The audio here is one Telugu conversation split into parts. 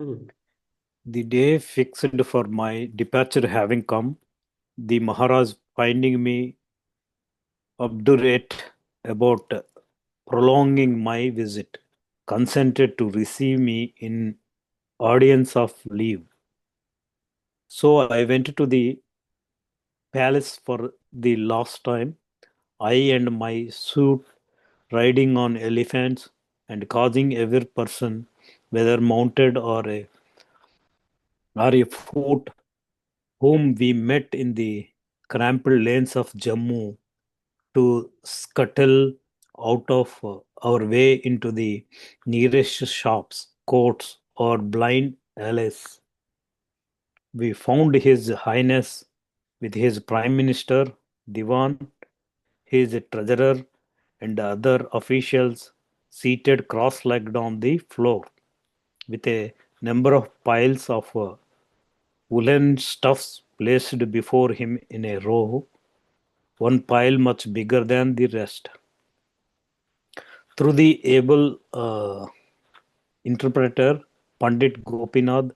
Um, The day fixed for my departure having come, the Maharaj, finding me obdurate about prolonging my visit, consented to receive me in audience of leave. So I went to the palace for the last time, I and my suite riding on elephants and causing every person, whether mounted or a foot, whom we met in the cramped lanes of Jammu, to scuttle out of our way into the nearest shops, courts, or blind alleys. We found His Highness with his Prime Minister, Diwan, his treasurer, and other officials seated cross-legged on the floor, with a number of piles of woolen stuffs placed before him in a row, one pile much bigger than the rest. Through the able interpreter, Pandit Gopinath,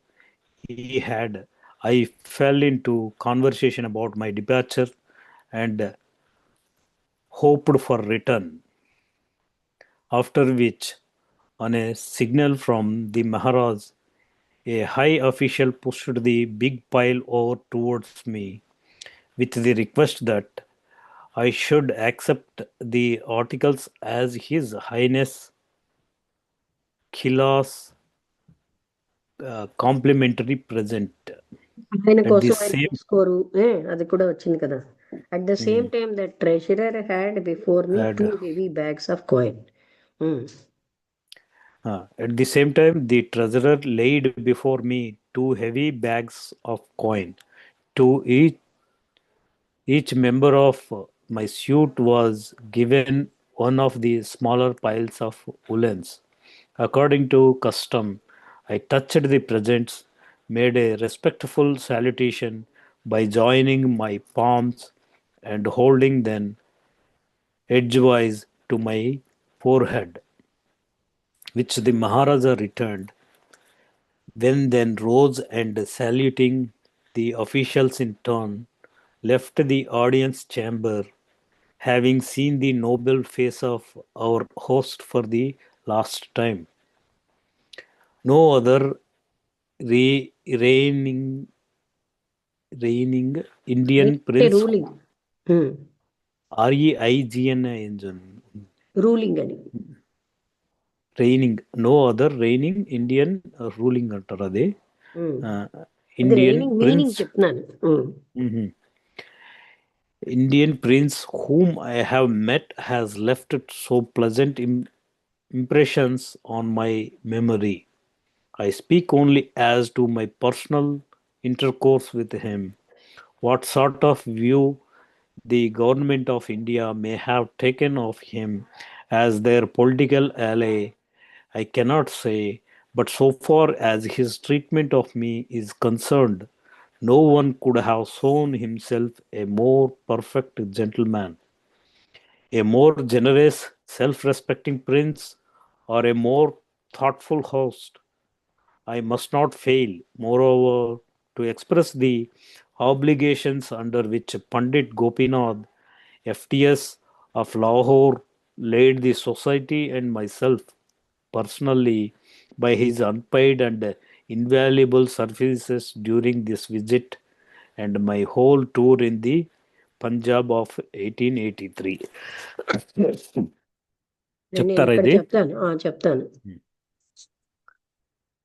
he had I fell into conversation about my departure and hoped for return. After which, on a signal from the Maharaj, a high official pushed the big pile over towards me with the request that I should accept the articles as His Highness Khila's complimentary present. ఆయన At the కోసం ఆయన same తీసుకోరు అది కూడా వచ్చింది కదా. At the same mm, time that treasurer had before me at, 2 heavy bags of coin. at the same time, the treasurer laid before me 2 heavy bags of coin. To each member of my suite was given one of the smaller piles of woolens. According to custom, I touched the presents, made a respectful salutation by joining my palms and holding them edgewise to my forehead, which the Maharaja returned, then rose and saluting the officials in turn, left the audience chamber, having seen the noble face of our host for the last time. No other reigning Indian అంటే prince, ruling. REIGN engine, ruling అని. reigning, no other reigning Indian ruling అంటారు అదే అది Indian రైనింగ్ prince. మీనింగ్ చెప్తున్నాను. Mhm. Indian prince whom I have met has left so pleasant impressions on my memory. I speak only as to my personal intercourse with him. What sort of view the government of India may have taken of him as their political ally, I cannot say, but so far as his treatment of me is concerned, no one could have shown himself a more perfect gentleman, a more generous, self respecting prince, or a more thoughtful host. I must not fail, moreover, to express the obligations under which Pandit Gopinath, FTS of Lahore, laid the society and myself personally by his unpaid and invaluable services during this visit and my whole tour in the Punjab of 1883. నేను చెప్తారా ఇక్కడ ఇది? చెప్తాను. చెప్తాను.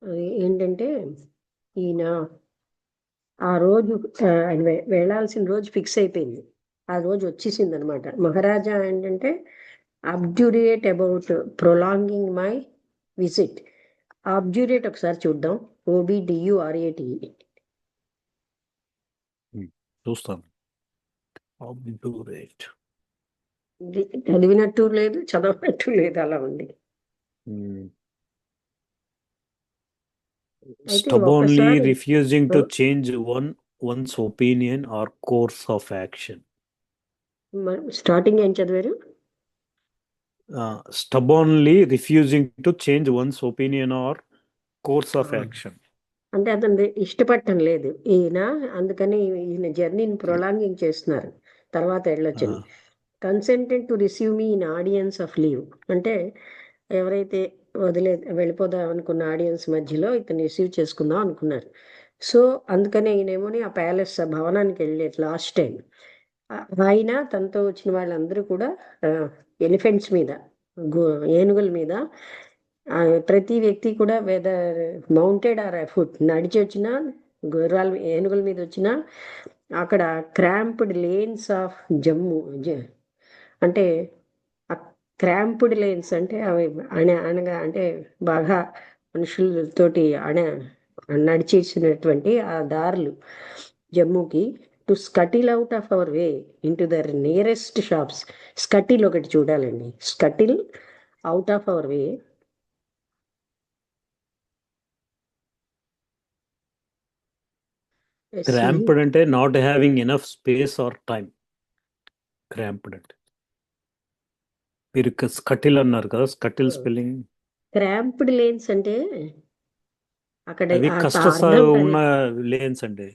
అది ఏంటంటే ఈయన ఆ రోజు ఆయన వెళ్ళాల్సిన రోజు ఫిక్స్ అయిపోయింది. ఆ రోజు వచ్చేసింది అనమాట. మహారాజా ఏంటంటే అబ్డ్యూరియేట్ అబౌట్ ప్రొలాంగింగ్ మై విజిట్. అబ్డ్యూరేట్ ఒకసారి చూద్దాం. OBDURATE. చూస్తాను. Obdurate. చదివినట్టు లేదు, చదవనట్టు లేదు, అలా ఉంది. అయితే Stubbornly ఒక్కసారి refusing to change one's opinion or course of action. Starting ఏం చదివారు? Stubbornly refusing to change one's opinion or course of action. అంటే అతను ఇష్టపడటం లేదు ఈయన, అందుకని ఈయన జర్నీని ప్రొలాంగింగ్ చేస్తున్నారు, తర్వాత వెళ్ళొచ్చని. Consented to receive me in audience of leave, అంటే ఎవరైతే వెళ్ళిపోదాం అనుకున్న ఆడియన్స్ మధ్యలో ఇతను రిసీవ్ చేసుకుందాం అనుకున్నారు. సో అందుకనే ఈయనేమోని ఆ ప్యాలెస్ భవనానికి వెళ్ళారు లాస్ట్ టైం. ఆయన తనతో వచ్చిన వాళ్ళందరూ కూడా ఎలిఫెంట్స్ మీద, ఏనుగుల మీద, ప్రతి వ్యక్తి కూడా వెదర్ మౌంటెడ్ ఆర్ ఫుట్, నడిచి వచ్చినా గుర్రాల ఏనుగుల మీద వచ్చినా అక్కడ క్రాంప్డ్ లేన్స్ ఆఫ్ జమ్మూ అంటే క్రాంప్డ్ లేన్స్ అంటే అవి అనగా అంటే బాగా మనుషులతోటి నడిచేసినటువంటి ఆ దారులు జమ్మూకి, to scuttle out of our way in to the nearest shops. Scuttle ఒకటి చూడాలండి, scuttle out of our way. Cramped అంటే not having enough space or time. Cramped అంటే మీరు స్కటిల్ అన్నారు కదా, స్కటిల్ స్పెల్లింగ్. క్రాంప్డ్ లేన్స్ అంటే అక్కడ అవి అర్థం ఉన్న లేన్స్ అండి.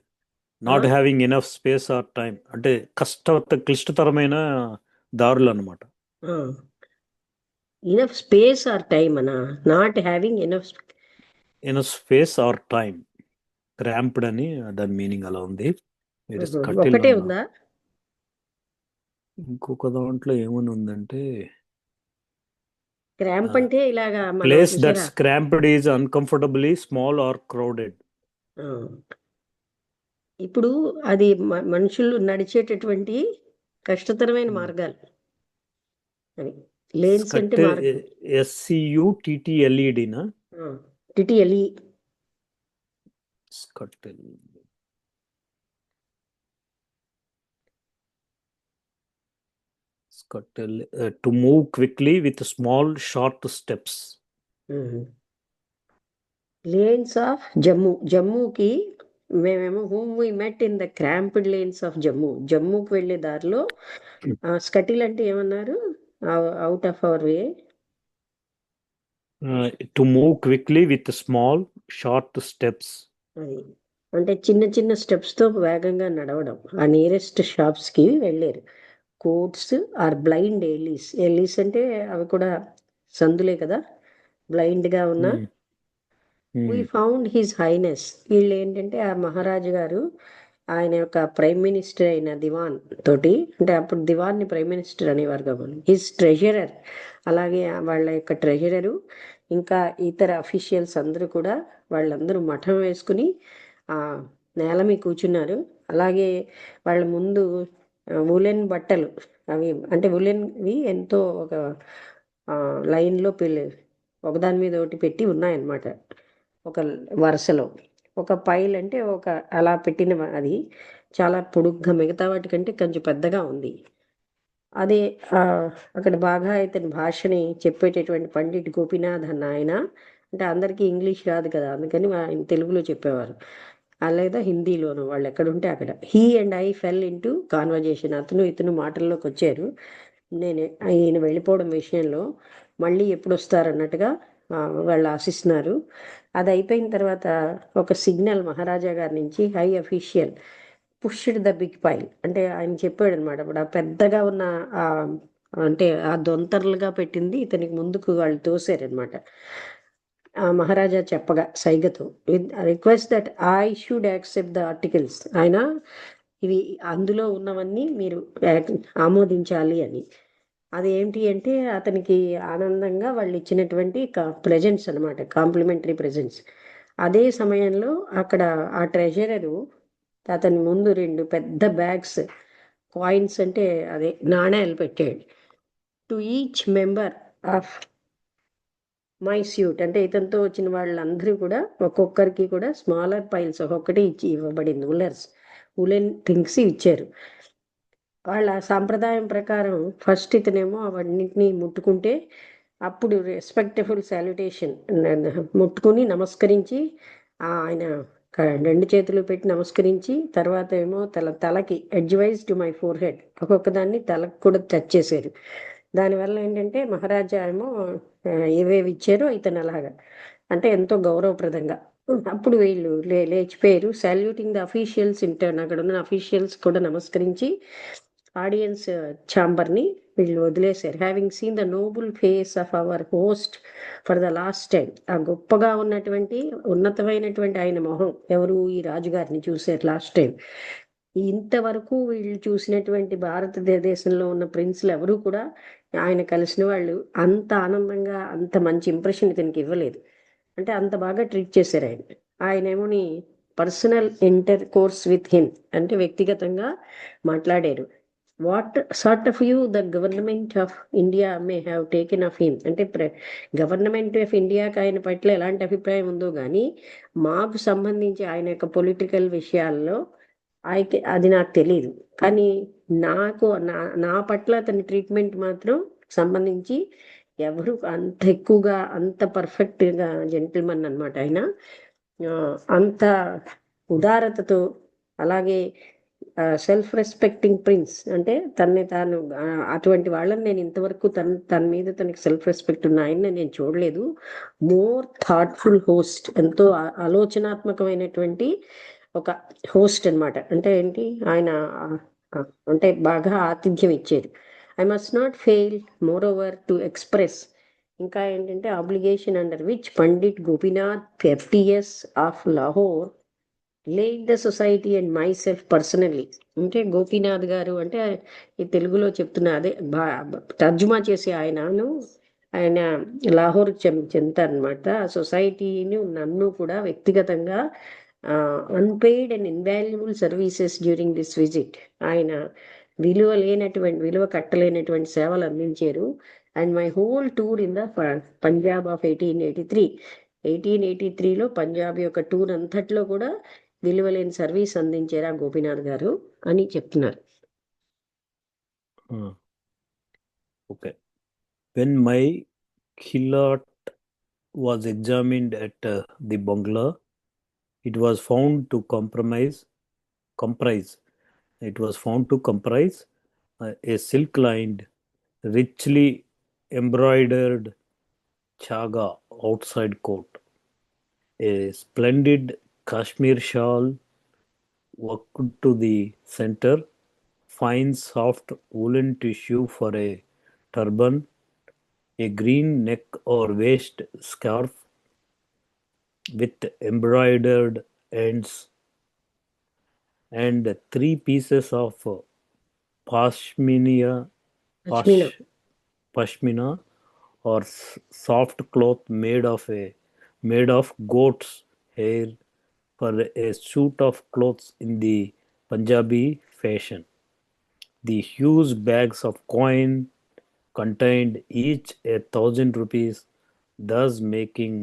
Not having enough space or time అంటే క్లిష్టతరమైన దారులు అన్నమాట. ఇనఫ్ స్పేస్ ఆర్ టైమ్ అనా, not having enough space or time, cramped అని దాని మీనింగ్ అలా ఉంది. మీరు స్కటిల్ ఒకటే ఉందా? ఇంకొక దాంట్లో ఏమని ఉందంటే, క్రాంప్ అంటే ఇలాగా మనం ప్లేస్ చూసారా, that's cramped is uncomfortably small or crowded. ఇప్పుడు అది మనుషులు నడిచేటటువంటి కష్టతరమైన మార్గాలు అని. లేన్స్ అంటే SCUTTLEDనా? T T L E. Scuttle. Scuttle, to move quickly with small short steps. Lanes of Jammu. జమ్మూకి మేమేమో whom we met in the cramped lanes of Jammu. జమ్మూకి వెళ్ళే దారిలో స్కటిల్ అంటే ఏమన్నారు? Out of our way. To move quickly with small short steps. అది అంటే చిన్న చిన్న స్టెప్స్తో వేగంగా నడవడం. ఆ నియరెస్ట్ షాప్స్కి వెళ్ళారు. Courts are blind alleys. Alleys అంటే అవి కూడా సందులే కదా, బ్లైండ్గా ఉన్న. We found His Highness. వీళ్ళు ఏంటంటే ఆ మహారాజు గారు ఆయన యొక్క ప్రైమ్ మినిస్టర్ అయిన దివాన్ తోటి, అంటే అప్పుడు దివాన్ని ప్రైమ్ మినిస్టర్ అనేవారు కాబట్టి, హిజ్ ట్రెజరర్, అలాగే వాళ్ళ యొక్క ట్రెజరరు, ఇంకా ఇతర అఫీషియల్స్ అందరూ కూడా వాళ్ళందరూ మఠం వేసుకుని ఆ నేల మీద కూర్చున్నారు. అలాగే వాళ్ళ ముందు ఉలెన్ బట్టలు, అవి అంటే ఉలెన్వి ఎంతో ఒక లైన్లో ఒకదాని మీద ఒకటి పెట్టి ఉన్నాయన్నమాట, ఒక వరుసలో. ఒక పైల్ అంటే ఒక అలా పెట్టిన, అది చాలా పొడుగ్గా మిగతా వాటికంటే కొంచెం పెద్దగా ఉంది. అదే అక్కడ బాగా ఇతని భాషని చెప్పేటటువంటి పండిట్ గోపీనాథ్ అన్న ఆయన, అంటే అందరికీ ఇంగ్లీష్ రాదు కదా, అందుకని ఆయన తెలుగులో చెప్పేవారు, లేదా హిందీలోను, వాళ్ళు ఎక్కడుంటే అక్కడ. He and I fell in to conversation. ఇతను మాటల్లోకి వచ్చారు. నేను ఈయన వెళ్ళిపోవడం విషయంలో మళ్ళీ ఎప్పుడు వస్తారన్నట్టుగా వాళ్ళు ఆశిస్తున్నారు. అది అయిపోయిన తర్వాత ఒక సిగ్నల్ మహారాజా గారి నుంచి high official pushed the big pile, అంటే ఆయన చెప్పాడు అనమాట. అప్పుడు ఆ పెద్దగా ఉన్న అంటే ఆ దొంతరలుగా పెట్టింది ఇతనికి ముందుకు వాళ్ళు తోసారనమాట. ఆ మహారాజా చెప్పగా సైగతో, request that I should accept the articles. ఆయన ఇవి అందులో ఉన్నవన్నీ మీరు ఆమోదించాలి అని. అదేంటి అంటే అతనికి ఆనందంగా వాళ్ళు ఇచ్చినటువంటి ప్రెజెంట్స్ అనమాట, కాంప్లిమెంటరీ ప్రెజెంట్స్. అదే సమయంలో అక్కడ ఆ ట్రెజరరు అతని ముందు 2 పెద్ద బ్యాగ్స్ కాయిన్స్, అంటే అదే నాణేలు పెట్టాడు. To each member of my suit, అంటే ఇతనితో వచ్చిన వాళ్ళందరూ కూడా ఒక్కొక్కరికి కూడా స్మాలర్ పైల్స్ ఒక్కొక్కటి ఇవ్వబడింది. ఉలెన్ థింగ్స్ ఇచ్చారు. వాళ్ళ సాంప్రదాయం ప్రకారం ఫస్ట్ ఇతనేమో అవన్నింటినీ ముట్టుకుంటే అప్పుడు రెస్పెక్టఫుల్ సాల్యుటేషన్, ముట్టుకుని నమస్కరించి ఆయన 2 చేతులు పెట్టి నమస్కరించి, తర్వాత ఏమో తలకి ఎడ్జ్వైజ్ టు మై ఫోర్ హెడ్, ఒక్కొక్క దాన్ని తలకు కూడా టచ్ చేశారు. దానివల్ల ఏంటంటే మహారాజా ఏమో ఏవేవి ఇచ్చారో ఇతను అలాగా, అంటే ఎంతో గౌరవప్రదంగా అప్పుడు వీళ్ళు లేచిపోయారు. సాల్యూటింగ్ ద అఫీషియల్స్ ఇంటర్న్, అక్కడ ఉన్న అఫీషియల్స్ కూడా నమస్కరించి ఆడియన్స్ ఛాంబర్ని వీళ్ళు వదిలేశారు. Having seen the noble face of our host for the last time, ఆ గొప్పగా ఉన్నటువంటి ఉన్నతమైనటువంటి ఆయన మొహం ఎవరు, ఈ రాజుగారిని చూశారు లాస్ట్ టైం. ఇంతవరకు వీళ్ళు చూసినటువంటి భారతదేశంలో ఉన్న ప్రిన్స్లు ఎవరు కూడా ఆయన కలిసిన వాళ్ళు అంత ఆనందంగా అంత మంచి ఇంప్రెషన్ ఇతనికి ఇవ్వలేదు. అంటే అంత బాగా ట్రీట్ చేశారు ఆయన. ఆయనేమోని personal intercourse with him, అంటే వ్యక్తిగతంగా మాట్లాడారు. What sort of you the government of India may have taken of him, అంటే గవర్నమెంట్ ఆఫ్ ఇండియాకి ఆయన పట్ల ఎలాంటి అభిప్రాయం ఉందో కానీ మాకు సంబంధించి ఆయన యొక్క పొలిటికల్ విషయాల్లో అయితే అది నాకు తెలియదు. కానీ నాకు నా పట్ల అతని ట్రీట్మెంట్ మాత్రం సంబంధించి ఎవరు అంత ఎక్కువగా అంత పర్ఫెక్ట్గా జెంటిల్మన్ అనమాట ఆయన. అంత ఉదారతతో, అలాగే సెల్ఫ్ రెస్పెక్టింగ్ ప్రిన్స్, అంటే తనని తాను అటువంటి వాళ్ళని నేను ఇంతవరకు తన మీద తనకి సెల్ఫ్ రెస్పెక్ట్ ఉన్న ఆయన్ని నేను చూడలేదు. మోర్ థాట్ఫుల్ హోస్ట్, ఎంతో ఆలోచనాత్మకమైనటువంటి ఒక హోస్ట్ అనమాట. అంటే ఏంటి ఆయన అంటే బాగా ఆతిథ్యం ఇచ్చేది. I must not fail more over to express, ఇంకా ఏంటంటే obligation under which Pandit Gopinath FTS of Lahore laid the society and my self personally. అంటే గోపీనాథ్ గారు అంటే ఈ తెలుగులో చెప్తున్నా, అదే తర్జుమా చేసే ఆయన లాహోర్ చెందుతారనమాట. సొసైటీని నన్ను కూడా వ్యక్తిగతంగా unpaid and invaluable services during this visit, ఆయన విలువ కట్టలేనటువంటి సేవలు అందించారు. And my whole tour in the Punjab of 1883లో పంజాబ్ యొక్క టూర్ అంతట్లో కూడా విలువలేని సర్వీస్ అందించారు ఆ గోపీనాథ్ గారు అని చెప్తున్నారు. Okay. When my khilot was examined at the bungalow, it was found to comprise a silk-lined, richly embroidered chaga outside coat, a splendid cashmere shawl worked to the center, fine soft woolen tissue for a turban, a green neck or waist scarf with embroidered ends, and 3 pieces of pashmina, లక్ష్మీనా pashmina or soft cloth made of goat's hair for a suit of clothes in the Punjabi fashion. The huge bags of coin contained each 1,000 rupees, thus making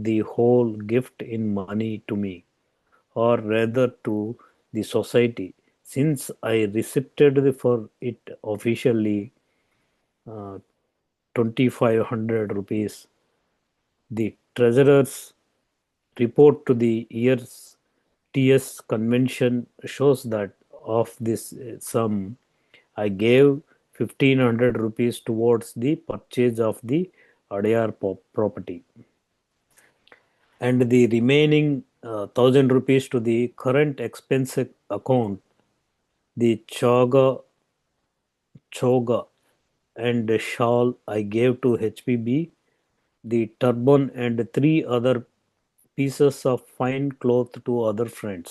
the whole gift in money to me, or rather to the society, since I received for it officially 2,500 rupees. The treasurer's report to the year's TS convention shows that of this sum, I gave 1,500 rupees towards the purchase of the Adyar property, and the remaining 1,000 rupees to the current expense account. The choga and shawl I gave to HPB, the turban and 3 other pieces of fine cloth to other friends,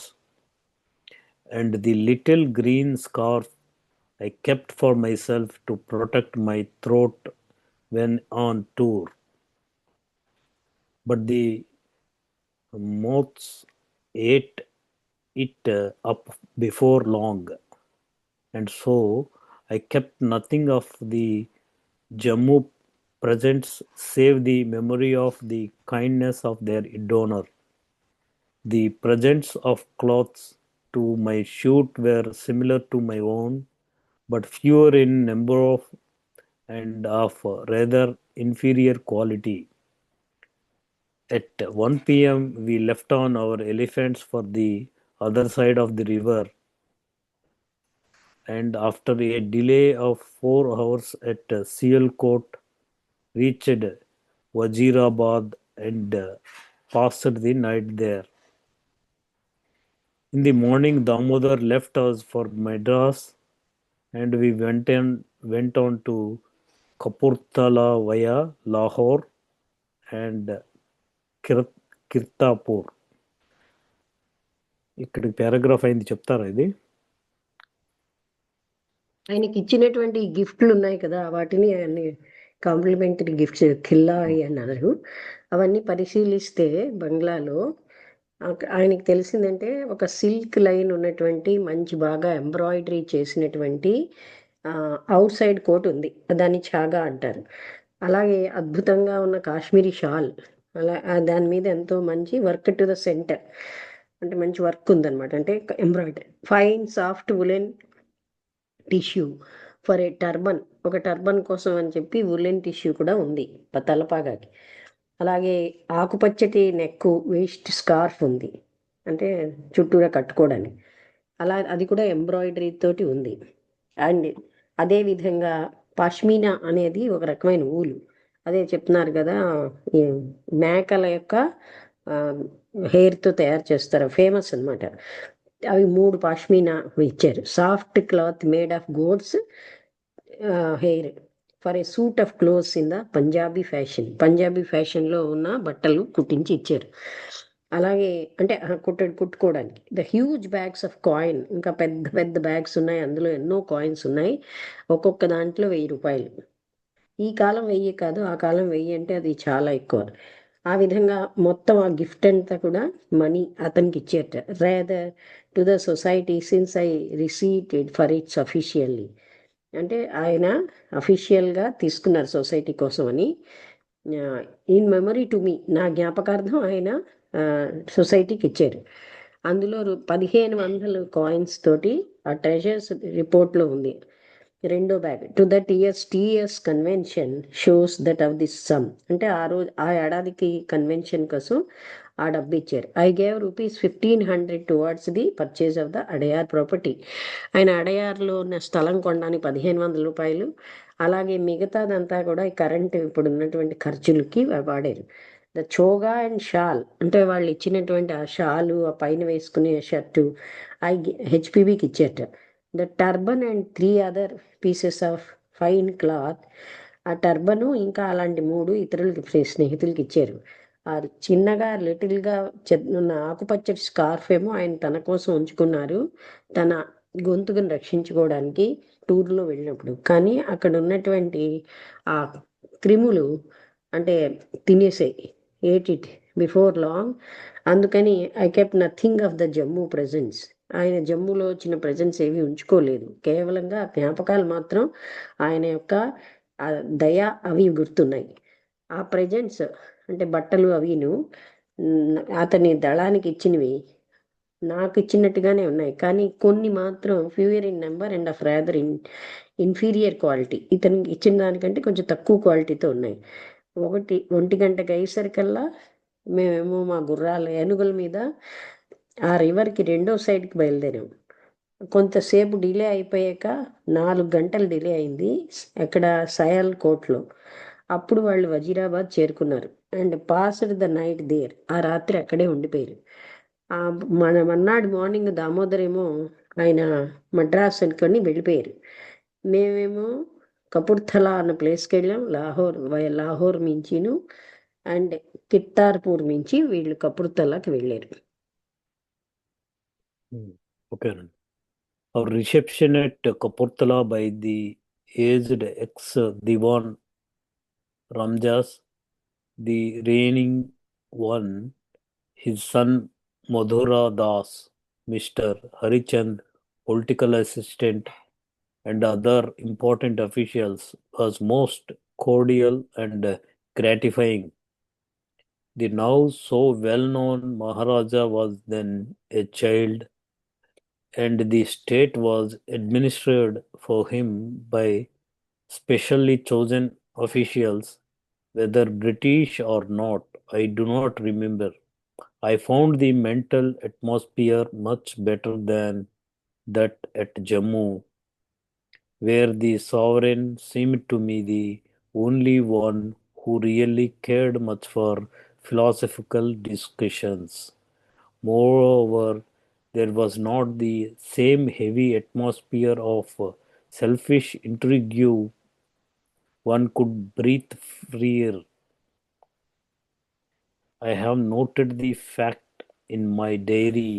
and the little green scarf I kept for myself to protect my throat when on tour. But the moths ate it up before long, and so I kept nothing of the Jammu presents save the memory of the kindness of their donor. The presents of clothes to my shoot were similar to my own, but fewer in number and of rather inferior quality. At 1 p.m., we left on our elephants for the other side of the river, and after a delay of 4 hours at Sialkot, reached Wazirabad and passed the night there. In the morning, Damodar left us for Madras, and we went on to Kapurthala via Lahore and Kir- Kirtapur. ఇక్కడ పారాగ్రాఫ్ అయింది, చెప్తారా ఇది? ఆయనకి ఇచ్చినటువంటి గిఫ్ట్లు ఉన్నాయి కదా, వాటిని అన్ని కాంప్లిమెంటరీ గిఫ్ట్స్ ఖిల్లాయి అన్నారు. అవన్నీ పరిశీలిస్తే బంగ్లాలో ఆయనకి తెలిసిందంటే ఒక సిల్క్ లైన్ ఉన్నటువంటి మంచి బాగా ఎంబ్రాయిడరీ చేసినటువంటి అవుట్ సైడ్ కోట్ ఉంది, దాన్ని చాగా అంటారు. అలాగే అద్భుతంగా ఉన్న కాశ్మీరీ షాల్, అలా దాని మీద ఎంతో మంచి వర్క్ టు ద సెంటర్, అంటే మంచి వర్క్ ఉందన్నమాట, అంటే embroidery. Fine soft woollen tissue for a turban, ఒక టర్బన్ కోసం అని చెప్పి వులెన్ టిష్యూ కూడా ఉంది తలపాగాకి. అలాగే ఆకుపచ్చటి నెక్ వేస్ట్ స్కార్ఫ్ ఉంది, అంటే చుట్టూరా కట్టుకోవడానికి. అలా అది కూడా ఎంబ్రాయిడరీ తోటి ఉంది. అండ్ అదే విధంగా పష్మీనా అనేది ఒక రకమైన ఊలు, అదే చెప్తున్నారు కదా, ఈ మేకల యొక్క హెయిర్తో తయారు చేస్తారు, ఫేమస్ అన్నమాట. అవి 3 పష్మీనా ఇచ్చారు. Soft cloth made of goat's hair for a suit of clothes in the Punjabi fashion, Punjabi ఫ్యాషన్లో ఉన్న బట్టలు కుట్టించి ఇచ్చారు. అలాగే అంటే కుట్టుకోవడానికి. The huge bags of coin, ఇంకా పెద్ద పెద్ద బ్యాగ్స్ ఉన్నాయి, అందులో ఎన్నో కాయిన్స్ ఉన్నాయి, ఒక్కొక్క దాంట్లో 1000 రూపాయలు. ఈ కాలం 1000 కాదు, ఆ కాలం 1000 అంటే అది చాలా ఎక్కువ. ఆ విధంగా మొత్తం ఆ గిఫ్ట్ అంతా కూడా మనీ అతనికి ఇచ్చేట. Rather to the society since I received for its officially, అంటే ఆయన అఫీషియల్గా తీసుకున్నారు సొసైటీ కోసం అని. ఇన్ మెమరీ టు మీ, నా జ్ఞాపకార్థం ఆయన సొసైటీకి ఇచ్చారు. అందులో 1500 కాయిన్స్ తోటి ఆ ట్రెజర్స్ రిపోర్ట్లో ఉంది. రెండో bag to the TS convention shows that of this some, అంటే ఆ రోజు ఆ ఏడాదికి కన్వెన్షన్ కోసం ఆ డబ్బు ఇచ్చారు. I gave ₹1500 towards the purchase of the Adyar property, ఆయన అడయార్లో ఉన్న స్థలం కొనడానికి 1500 రూపాయలు, అలాగే మిగతాదంతా కూడా ఈ కరెంట్ ఇప్పుడు ఉన్నటువంటి ఖర్చులకి వాడారు. ద చోగా అండ్ షాల్, అంటే వాళ్ళు ఇచ్చినటువంటి ఆ షాలు, ఆ పైన వేసుకునే షర్టు హెచ్పిబికి ఇచ్చారట. The turban and 3 other pieces of fine cloth, ఆ టర్బను ఇంకా అలాంటి 3 ఇతరులకి స్నేహితులకి ఇచ్చారు. ఆ చిన్నగా లిటిల్గా ఉన్న ఆకుపచ్చటి స్కార్ఫ్ ఏమో ఆయన తన కోసం ఉంచుకున్నారు, తన గొంతుకుని రక్షించుకోవడానికి టూర్లో వెళ్ళినప్పుడు. కానీ అక్కడ ఉన్నటువంటి ఆ క్రిములు అంటే తినేసాయి, ఏట్ ఇట్ బిఫోర్ లాంగ్. అందుకని I kept nothing of the Jammu presence, ఆయన జమ్మూలో వచ్చిన ప్రెజెన్స్ ఏవి ఉంచుకోలేదు, కేవలంగా జ్ఞాపకాలు మాత్రం ఆయన యొక్క ఆ దయ అవి గుర్తున్నాయి. ఆ ప్రెజెంట్స్ అంటే బట్టలు అవిను అతని దళానికి ఇచ్చినవి నాకు ఇచ్చినట్టుగానే ఉన్నాయి, కానీ కొన్ని మాత్రం fewer in number and of rather inferior quality, ఇతనికి ఇచ్చిన దానికంటే కొంచెం తక్కువ క్వాలిటీతో ఉన్నాయి. 1 గంటకి అయ్యేసరికల్లా మేమేమో మా గుర్రాల ఏనుగుల మీద ఆ రివర్కి రెండో సైడ్కి బయలుదేరాం. కొంతసేపు డిలే అయిపోయాక 4 గంటలు డిలే అయింది అక్కడ సయాల్ కోట్లో. అప్పుడు వాళ్ళు వజీరాబాద్ చేరుకున్నారు and passed the night there, ఆ రాత్రి అక్కడే ఉండిపోయారు. మన్నాడు మార్నింగ్ దామోదర్ ఏమో ఆయన మద్రాస్ అనుకొని వెళ్ళిపోయారు. మేమేమో కపుర్థలా అన్న ప్లేస్కి వెళ్ళాం, లాహోర్ మించిను అండ్ కిత్తార్పూర్ మించి వీళ్ళు కపుర్థలాకి వెళ్ళారు. ఓకేనండి. Our reception at Kapurthala by the aged ex-Diwan Ramjas, the reigning one, his son Madhura Das, Mr. Harichand, political assistant, and other important officials was most cordial and gratifying. The now so well-known Maharaja was then a child, and the state was administered for him by specially chosen officials, whether British or not, I do not remember. I found the mental atmosphere much better than that at Jammu, where the sovereign seemed to me the only one who really cared much for philosophical discussions. Moreover, there was not the same heavy atmosphere of selfish intrigue. One could breathe freer. I have noted the fact in my diary,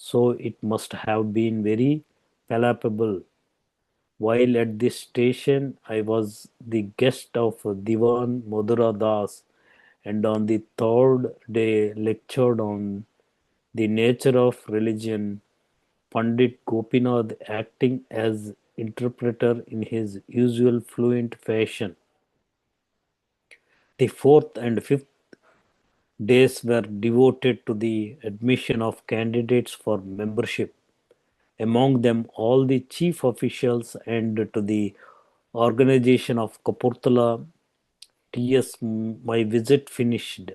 so it must have been very palpable. While at this station, I was the guest of Diwan Madhura Das, and on the third day lectured on the nature of religion. Pandit Gopinath acting as interpreter in his usual fluent fashion. The fourth and fifth days were devoted to the admission of candidates for membership, among them all the chief officials, and to the organization of Kapurthala TS. My visit finished,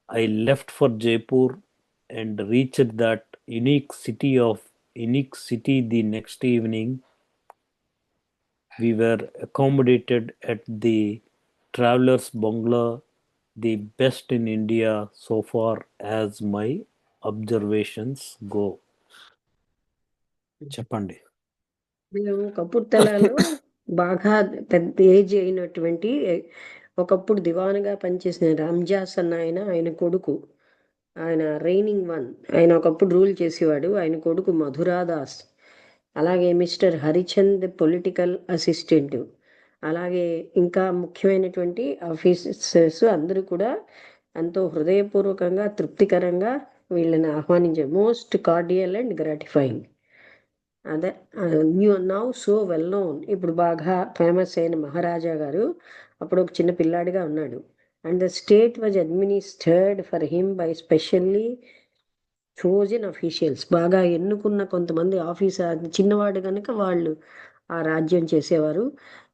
I left for Jaipur and reached that unique city the next evening. We were accommodated at the Travelers Bungalow, the best in India so far as my observations go. చెప్పండి. మేము కపుర్తలాలో బాగా పెద్ద ఏజ్ అయినటువంటి ఒకప్పుడు దివాన్గా పనిచేసిన రామ్జాస్ అన్న ఆయన కొడుకు, ఆయన రైనింగ్ వన్, ఆయన ఒకప్పుడు రూల్ చేసేవాడు. ఆయన కొడుకు మధురాదాస్, అలాగే మిస్టర్ హరిచంద్ పొలిటికల్ అసిస్టెంట్, అలాగే ఇంకా ముఖ్యమైనటువంటి ఆఫీసర్స్ అందరూ కూడా ఎంతో హృదయపూర్వకంగా తృప్తికరంగా వీళ్ళని ఆహ్వానించారు. Most cordial and gratifying. అదే నౌ సో వెల్ నోన్, ఇప్పుడు బాగా ఫేమస్ అయిన మహారాజా గారు అప్పుడు ఒక చిన్న పిల్లాడిగా ఉన్నాడు. And the state was administered for him by specially chosen officials. బాగా ఎన్నుకున్న కొంతమంది ఆఫీసర్, చిన్నవాడు కనుక వాళ్ళు ఆ రాజ్యం చేసేవారు.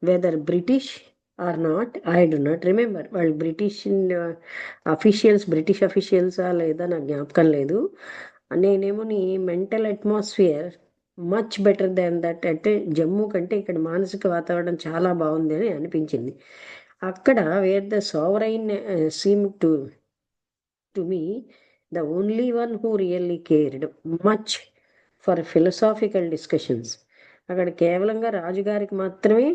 Whether British or not, I do not remember. వాళ్ళు బ్రిటిష్ అఫీషియల్సా లేదా నాకు జ్ఞాపకం లేదు. నేనేమో నీ mental atmosphere much better than that. అంటే జమ్మూ కంటే ఇక్కడ మానసిక వాతావరణం చాలా బాగుంది అని అనిపించింది. అక్కడ where the sovereign seem to me the only one who really cared much for philosophical discussions. అక్కడ కేవలంగా రాజుగారికి మాత్రమే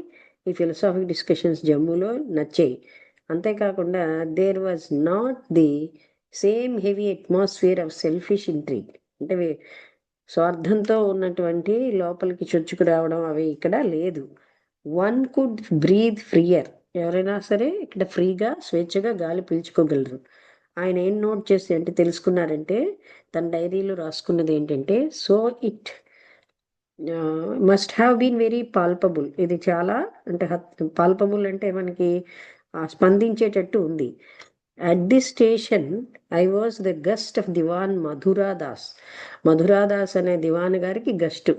ఈ ఫిలసాఫిక్ డిస్కషన్స్ జమ్మూలో నచ్చాయి. అంతేకాకుండా there was not the same heavy atmosphere of selfish intrigue. అంటే స్వార్థంతో ఉన్నటువంటి లోపలికి చొచ్చుకు రావడం అవి ఇక్కడ లేదు. One could breathe freer. ఎవరైనా సరే ఇక్కడ ఫ్రీగా స్వేచ్ఛగా గాలి పీల్చుకోగలరు. ఆయన ఏం నోట్ చేసి అంటే తెలుసుకున్నారంటే, తన డైరీలో రాసుకున్నది ఏంటంటే, so it must have been very palpable. ఇది చాలా అంటే పాల్పబుల్ అంటే మనకి స్పందించేటట్టు ఉంది. At this station I was the guest of Diwan Mathuradas. Mathuradas అనే దివాన్ గారికి గెస్ట్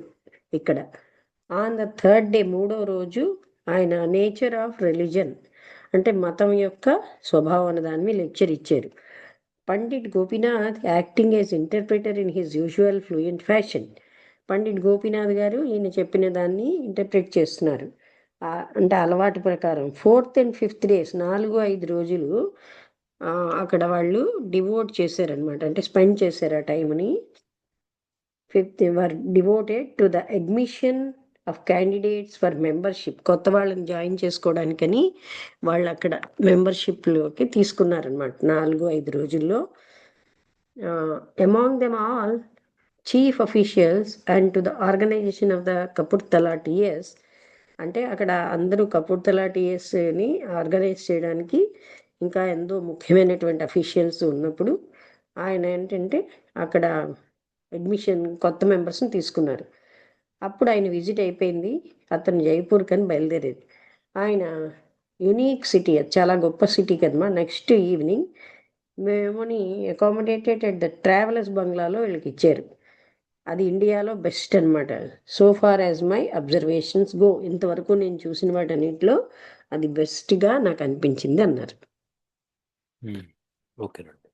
ఇక్కడ. ఆన్ ద థర్డ్ డే, మూడో రోజు, ఆయన నేచర్ ఆఫ్ రిలీజన్ అంటే మతం యొక్క స్వభావం అనే దాని మీద లెక్చర్ ఇచ్చారు. Pandit Gopinath acting as interpreter in his usual fluent fashion. Pandit Gopinath గారు ఈయన చెప్పిన దాన్ని ఇంటర్ప్రిట్ చేస్తున్నారు. అంటే అలవాటు ప్రకారం 4th and 5th డేస్, 4-5 రోజులు అక్కడ వాళ్ళు డివోట్ చేశారనమాట. అంటే స్పెండ్ చేశారు ఆ టైంని. 5th were devoted to the admission of candidates for membership. కొత్త వాళ్ళని జాయిన్ చేసుకోవడానికని వాళ్ళు అక్కడ మెంబర్షిప్లోకి తీసుకున్నారనమాట 4-5 రోజుల్లో. Among them all chief officials and to the organisation of the Kapurthala TS. అంటే అక్కడ అందరూ కపుర్తలా టీఎస్ని ఆర్గనైజ్ చేయడానికి ఇంకా ఎంతో ముఖ్యమైనటువంటి అఫీషియల్స్ ఉన్నప్పుడు ఆయన ఏంటంటే అక్కడ అడ్మిషన్ కొత్త మెంబర్స్ని తీసుకున్నారు. అప్పుడు ఆయన విజిట్ అయిపోయింది. అతను జైపూర్కి అని బయలుదేరేది. ఆయన యునీక్ సిటీ, అది చాలా గొప్ప సిటీ కదమ్మా. నెక్స్ట్ ఈవినింగ్ మేమని అకామిడేటెడ్ అట్ ద ట్రావెలర్స్ బంగ్లాలో వీళ్ళకి ఇచ్చారు. అది ఇండియాలో బెస్ట్ అనమాట. So far as my observations go, ఇంతవరకు నేను చూసిన వాటన్నిటిలో అది బెస్ట్గా నాకు అనిపించింది అన్నారు. ఓకేనండి.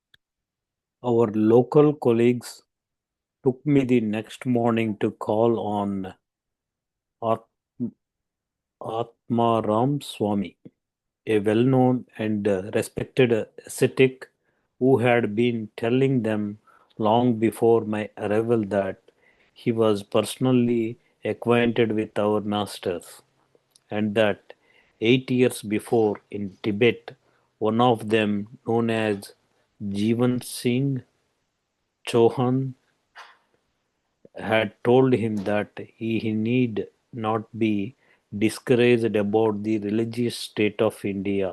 Our local colleagues took me the next morning to call on Atmaram Swami. a well-known and respected ascetic who had been telling them long before my arrival that he was personally acquainted with our masters, and that 8 years before in Tibet, one of them, known as Jivan Singh Chauhan, had told him that he need not be discouraged about the religious state of India,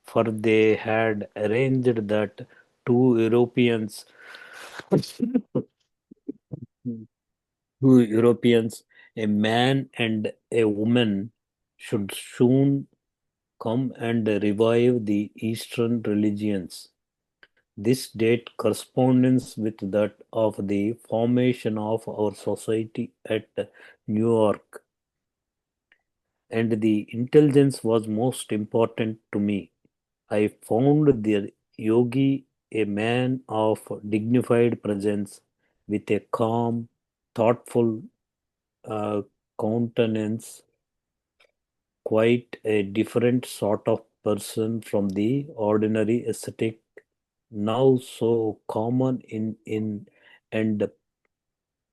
for they had arranged that two Europeans, two Europeans, a man and a woman, should soon come and revive the Eastern religions. This date corresponds with that of the formation of our society at New York, and the intelligence was most important to me. I found the yogi a man of dignified presence, with a calm, thoughtful uh, countenance, quite a different sort of person from the ordinary ascetic now so common in and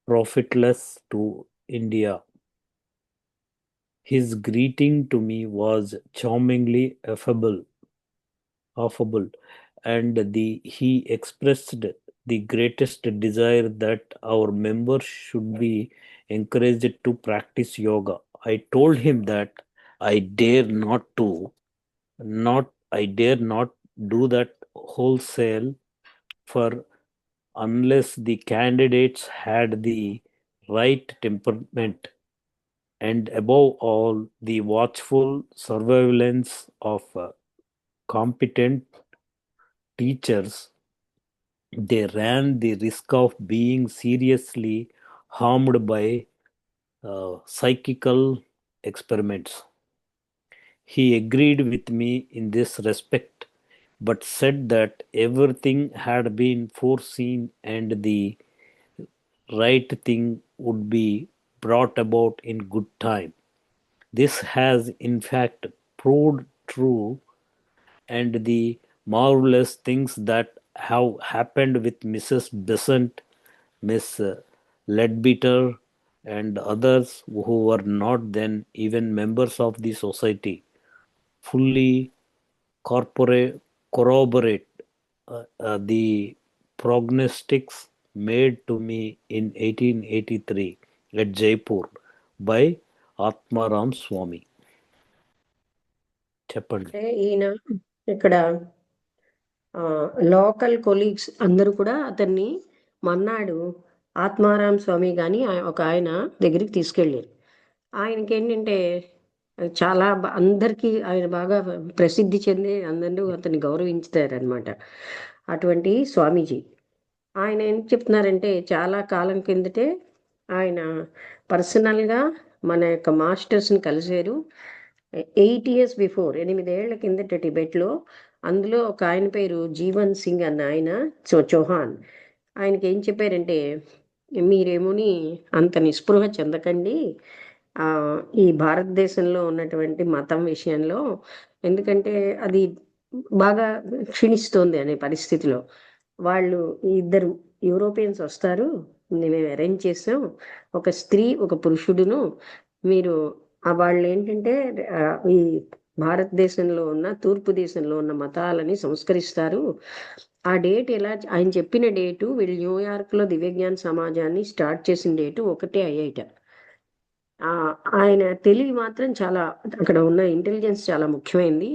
profitless to India. His greeting to me was charmingly affable, and he expressed the greatest desire that our members should be encouraged to practice yoga. I told him that I dare not to I dare not do that wholesale, for unless the candidates had the right temperament, and above all the watchful surveillance of competent teachers, they ran the risk of being seriously harmed by psychical experiments. He agreed with me in this respect, but said that everything had been foreseen and the right thing would be brought about in good time. This has in fact proved true, and the marvelous things that have happened with Mrs. Besant, Miss Leadbeater, and others who were not then even members of the society fully corroborate the prognostics made to me in 1883 at Jaipur by Atmaram Swami. చెప్పండి. అంటే ఈయన ఇక్కడ లోకల్ కొలీగ్స్ అందరూ కూడా అతన్ని మన్నాడు ఆత్మారాం స్వామి కానీ ఒక ఆయన దగ్గరికి తీసుకెళ్ళారు. ఆయనకి ఏంటంటే చాలా అందరికీ ఆయన బాగా ప్రసిద్ధి చెంది అందరూ అతన్ని గౌరవించుతారనమాట. అటువంటి స్వామీజీ ఆయన ఏం చెప్తున్నారంటే చాలా కాలం కిందటే ఆయన పర్సనల్గా మన యొక్క మాస్టర్స్ని కలిశారు. 8 years బిఫోర్ 8 ఏళ్ల కిందట టిబెట్లో. అందులో ఒక ఆయన పేరు జీవన్ సింగ్ అన్న ఆయన చౌహాన్. ఆయనకి ఏం చెప్పారంటే మీరేమోని అంత నిస్పృహ చెందకండి ఈ భారతదేశంలో ఉన్నటువంటి మతం విషయంలో, ఎందుకంటే అది బాగా క్షీణిస్తోంది అనే పరిస్థితిలో. వాళ్ళు ఇద్దరు యూరోపియన్స్ వస్తారు, మేము అరేంజ్ చేసాం, ఒక స్త్రీ ఒక పురుషుడును. మీరు వాళ్ళు ఏంటంటే ఈ భారతదేశంలో ఉన్న తూర్పు దేశంలో ఉన్న మతాలని సంస్కరిస్తారు. ఆ డేట్ ఎలా ఆయన చెప్పిన డేటు వీళ్ళు న్యూయార్క్లో దివ్యజ్ఞాన సమాజాన్ని స్టార్ట్ చేసిన డేటు ఒకటే అయ్యాయిట. ఆయన తెలివి మాత్రం చాలా, అక్కడ ఉన్న ఇంటెలిజెన్స్ చాలా ముఖ్యమైనది.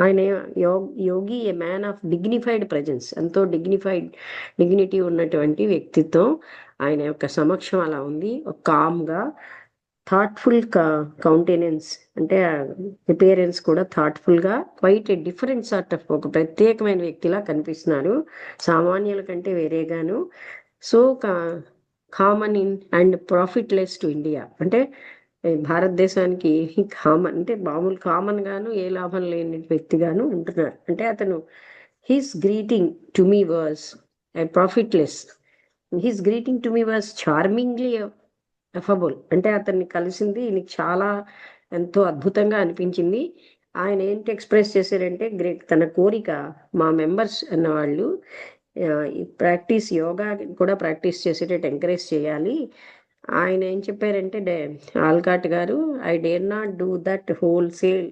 ఆయన yogi a man of dignified presence, ఎంతో డిగ్నిటీ ఉన్నటువంటి వ్యక్తిత్వం ఆయన యొక్క సమక్షం అలా ఉంది. కామ్గా థాట్ఫుల్ కౌంటెనెన్స్, అంటే అపియరెన్స్ కూడా థాట్ఫుల్గా quite a different sort of ఒక ప్రత్యేకమైన వ్యక్తిలా కనిపిస్తున్నారు, సామాన్యుల కంటే వేరేగాను. So common in and profitless to India, అంటే భారతదేశానికి కామన్ అంటే మామూలు కామన్ గాను ఏ లాభం లేని వ్యక్తిగాను ఉంటున్నారు. అంటే అతను his greeting to me was profitless, his greeting to me was charmingly affable. అంటే అతన్ని కలిసింది నీకు చాలా ఎంతో అద్భుతంగా అనిపించింది. ఆయన ఏంటి ఎక్స్ప్రెస్ చేశారంటే తన కోరిక మా మెంబర్స్ అన్నవాళ్ళు ఈ ప్రాక్టీస్ యోగా కూడా ప్రాక్టీస్ చేసేటట్టు ఎంకరేజ్ చేయాలి. ఆయన ఏం చెప్పారంటే ఆల్కాట్ గారు, I dare not do that wholesale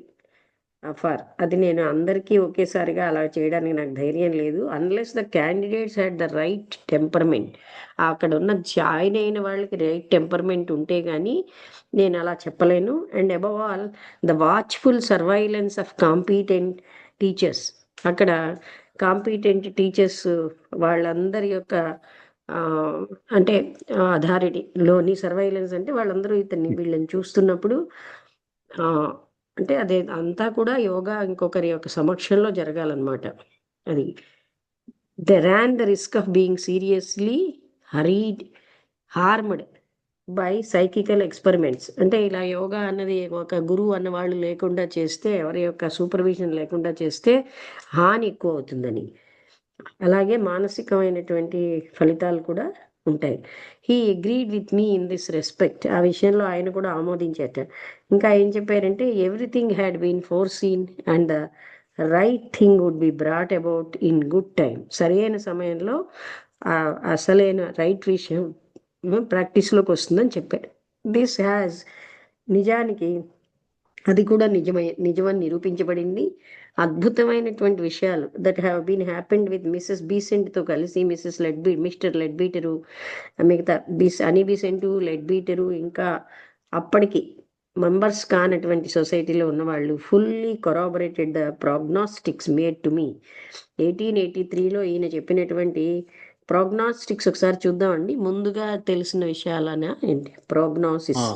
for అది నేను అందరికీ ఒకేసారిగా అలా చేయడానికి నాకు ధైర్యం లేదు. Unless the candidates had the right temperament, అక్కడ ఉన్న జాయిన్ అయిన వాళ్ళకి రైట్ టెంపర్మెంట్ ఉంటే కానీ నేను అలా చెప్పలేను. And above all the watchful surveillance of competent teachers, అక్కడ కాంపిటెంట్ టీచర్స్ వాళ్ళందరి యొక్క ఆ, అంటే అథారిటీలోని సర్వైలెన్స్ అంటే వాళ్ళందరూ ఇతన్ని వీళ్ళని చూస్తున్నప్పుడు ఆ, అంటే అదే అంతా కూడా యోగా ఇంకొకరి యొక్క సమక్షంలో జరగాలన్నమాట. అది they Ryan the risk of being seriously hurried harmed by psychical experiments. అంటే ఇలా యోగా అన్నది ఒక గురువు అన్న వాళ్ళు లేకుండా చేస్తే, ఎవరి యొక్క సూపర్విజన్ లేకుండా చేస్తే హాని ఎక్కువ అవుతుందని, అలాగే మానసికమైనటువంటి ఫలితాలు కూడా ఉంటాయి. He agreed with me in this respect, ఆ విషయంలో ఆయన కూడా ఆమోదించేట. ఇంకా ఏం చెప్పారంటే everything had been foreseen and the right thing would be brought about in good time. సరైన సమయంలో అసలైన రైట్ విషయం ప్రాక్టీస్లోకి వస్తుందని చెప్పారు. దిస్ హ్యాస్, నిజానికి అది కూడా నిజమని నిరూపించబడింది. అద్భుతమైనటువంటి విషయాలు that have been happened with Mrs బీసెంట్తో కలిసి మిస్టర్ లెడ్బీటరు, మిగతా అని బీసెంటు, లెడ్బీటరు, ఇంకా అప్పటికి మెంబర్స్ కానటువంటి సొసైటీలో ఉన్నవాళ్ళు fully కొరాబరేటెడ్ the ప్రోగ్నాస్టిక్స్ made to me. 1883లో ఈయన చెప్పినటువంటి ప్రోగ్నాస్టిక్స్ ఒకసారి చూద్దామండి. ముందుగా తెలిసిన విషయాలనా ఏంటి ప్రోగ్నాసిస్?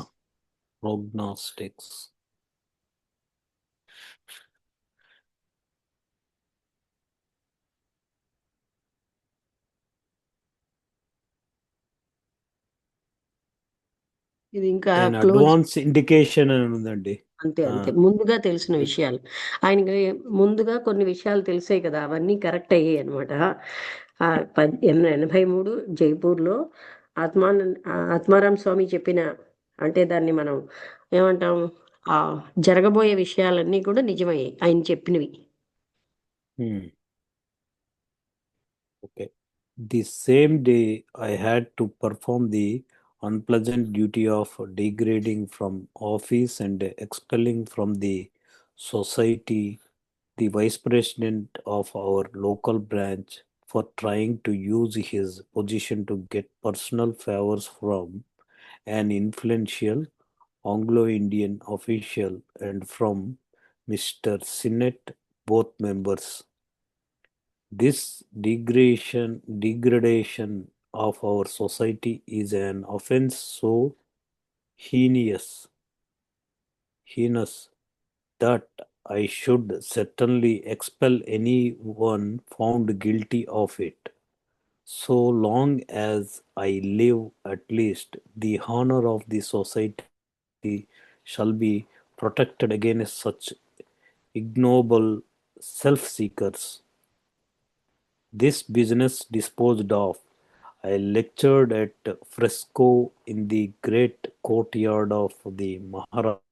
Prognostics. ఇది ఇంకా An క్లోజ్. advance indication అని ఉందండి. అంతే అంతే ముందుగా తెలిసిన విషయాలు. ఆయనకి ముందుగా కొన్ని విషయాలు తెలిసాయి కదా, అవన్నీ కరెక్ట్ అయ్యాయి అనమాట. 83 జైపూర్లో ఆత్మారాం స్వామి చెప్పిన, అంటే దాన్ని మనం ఏమంటాం, ఆ జరగబోయే విషయాలన్నీ కూడా నిజమయ్యాయి ఆయన చెప్పినవి. Okay. The same day, I had to perform the unpleasant duty of degrading from office and expelling from the society the vice president of our local branch for trying to use his position to get personal favors from an influential Anglo-Indian official and from Mr. Sinnett, both members. This degradation of our society is an offense so heinous that I should certainly expel anyone found guilty of it. So long as I live, at least the honor of the society shall be protected against such ignoble self-seekers. This business disposed of, I lectured at Fresco in the great courtyard of the Maharaja